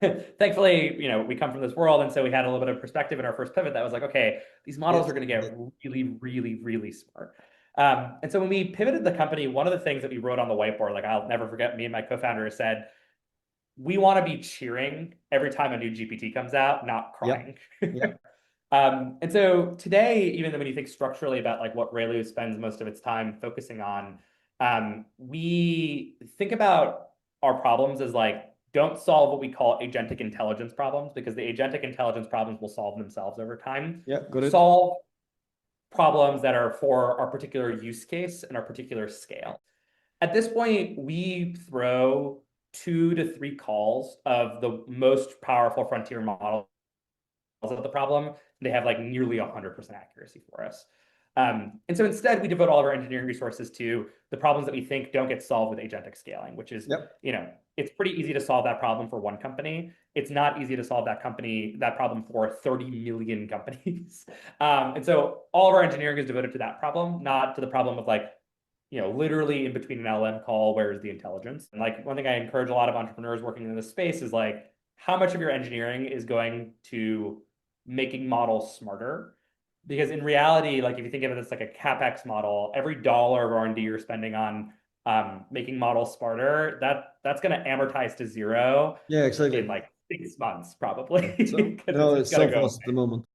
thankfully, we come from this world, and so we had a little bit of perspective in our first pivot that was like, okay, these models Yes. are going to get really, really, really smart. And so when we pivoted the company, one of the things that we wrote on the whiteboard, like I'll never forget, me and my co-founder said, we want to be cheering every time a new GPT comes out, not Yep. crying. Yep. And so today, even though when you think structurally about like what Relu spends most of its time focusing on, we think about our problems as like, don't solve what we call agentic intelligence problems, because the agentic intelligence problems will solve themselves over time. Yeah. Got it. Solve problems that are for our particular use case and our particular scale. At this point, we throw 2 to 3 calls of the most powerful frontier models of the problem. They have like nearly 100% accuracy for us. And so instead, we devote all of our engineering resources to the problems that we think don't get solved with agentic scaling, which is, Yep. it's pretty easy to solve that problem for one company. It's not easy to solve that problem for 30 million companies. And so all of our engineering is devoted to that problem, not to the problem of like, literally in between an LM call, where's the intelligence? And like one thing I encourage a lot of entrepreneurs working in this space is like, how much of your engineering is going to making models smarter? Because in reality, like if you think of it as like a CapEx model, every dollar of R&D you're spending on making models smarter, that's going to amortize to zero Yeah, in exactly. like 6 months Yeah. So probably, because no, it's it's going so to go fast at the moment.